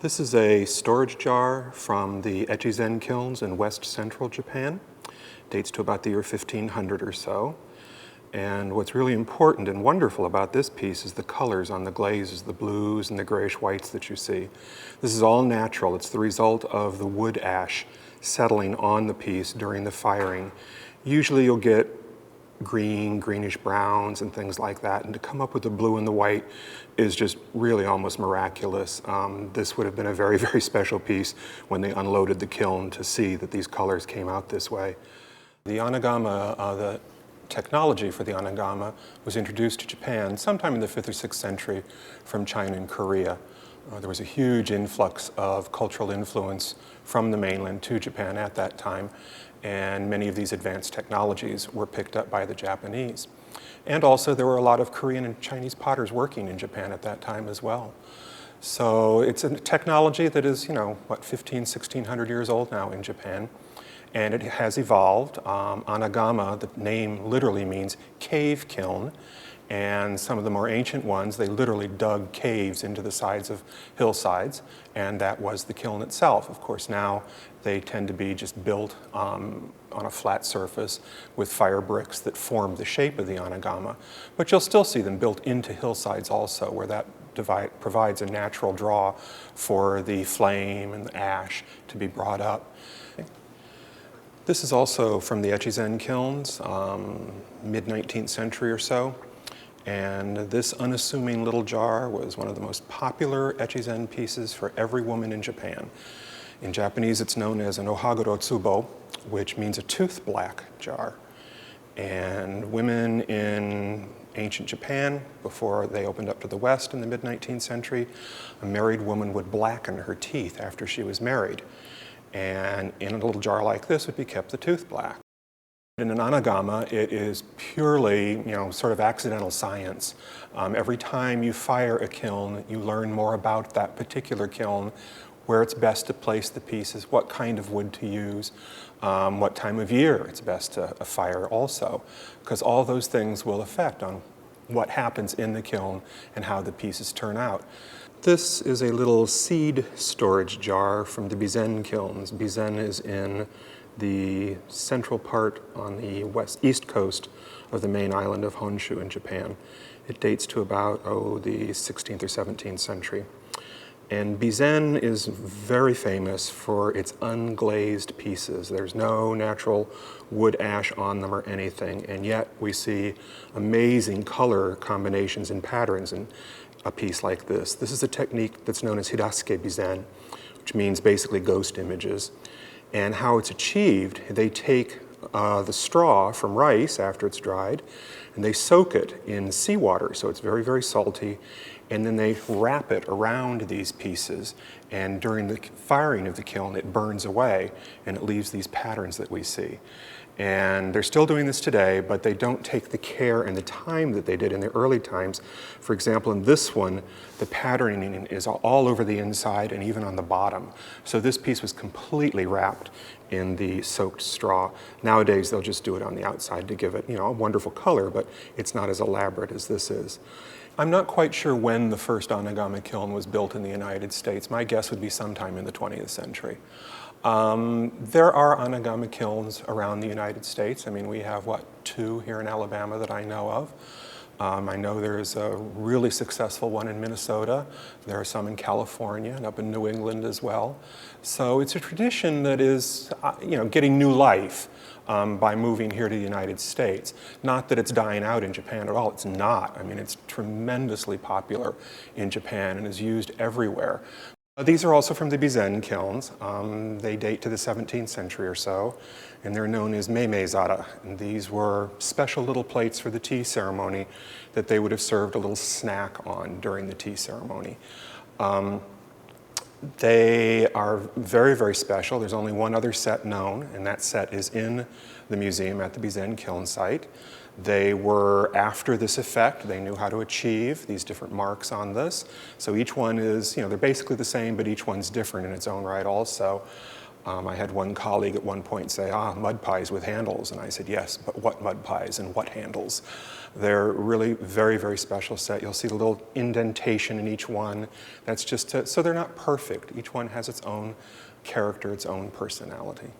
This is a storage jar from the Echizen kilns in west central Japan. Dates to about the year 1500 or so. And what's really important and wonderful about this piece is the colors on the glazes, the blues and the grayish whites that you see. This is all natural. It's the result of the wood ash settling on the piece during the firing. Usually you'll get green, greenish browns and things like that, and to come up with the blue and the white is just really almost miraculous. This would have been a very, very special piece when they unloaded the kiln to see that these colors came out this way. The anagama, the technology for the anagama was introduced to Japan sometime in the 5th or 6th century from China and Korea. There was a huge influx of cultural influence from the mainland to Japan at that time, and many of these advanced technologies were picked up by the Japanese. And also there were a lot of Korean and Chinese potters working in Japan at that time as well. So it's a technology that is, 1600 years old now in Japan. And it has evolved. Anagama, the name literally means cave kiln. And some of the more ancient ones, they literally dug caves into the sides of hillsides, and that was the kiln itself. Of course, now they tend to be just built on a flat surface with fire bricks that form the shape of the anagama. But you'll still see them built into hillsides also, where that provides a natural draw for the flame and the ash to be brought up. This is also from the Echizen kilns, mid-19th century or so. And this unassuming little jar was one of the most popular Echizen pieces for every woman in Japan. In Japanese, it's known as an ohaguro tsubo, which means a tooth black jar. And women in ancient Japan, before they opened up to the West in the mid-19th century, a married woman would blacken her teeth after she was married. And in a little jar like this would be kept the tooth black. In an anagama, it is purely, sort of accidental science. Every time you fire a kiln, you learn more about that particular kiln, where it's best to place the pieces, what kind of wood to use, what time of year it's best to fire also, because all those things will affect on what happens in the kiln and how the pieces turn out. This is a little seed storage jar from the Bizen kilns. Bizen is in the central part on the east coast of the main island of Honshu in Japan. It dates to about, the 16th or 17th century. And Bizen is very famous for its unglazed pieces. There's no natural wood ash on them or anything, and yet we see amazing color combinations and patterns in a piece like this. This is a technique that's known as Hirasuke Bizen, which means basically ghost images. And how it's achieved, they take the straw from rice after it's dried, and they soak it in seawater, so it's very, very salty, and then they wrap it around these pieces, and during the firing of the kiln, it burns away, and it leaves these patterns that we see. And they're still doing this today, but they don't take the care and the time that they did in the early times. For example, in this one, the patterning is all over the inside and even on the bottom. So this piece was completely wrapped in the soaked straw. Nowadays, they'll just do it on the outside to give it, a wonderful color, but it's not as elaborate as this is. I'm not quite sure when the first anagama kiln was built in the United States. My guess would be sometime in the 20th century. There are anagama kilns around the United States. I mean, we have, 2 here in Alabama that I know of. I know there's a really successful one in Minnesota. There are some in California and up in New England as well. So it's a tradition that is, getting new life by moving here to the United States. Not that it's dying out in Japan at all. It's not. I mean, it's tremendously popular in Japan and is used everywhere. These are also from the Bizen kilns. They date to the 17th century or so, and they're known as meimei-zara. And these were special little plates for the tea ceremony that they would have served a little snack on during the tea ceremony. They are very, very special. There's only one other set known, and that set is in the museum at the Bizen kiln site. They were after this effect. They knew how to achieve these different marks on this. So each one is, they're basically the same, but each one's different in its own right also. I had one colleague at one point say, mud pies with handles. And I said, yes, but what mud pies and what handles? They're really very, very special set. You'll see the little indentation in each one. That's just so they're not perfect. Each one has its own character, its own personality.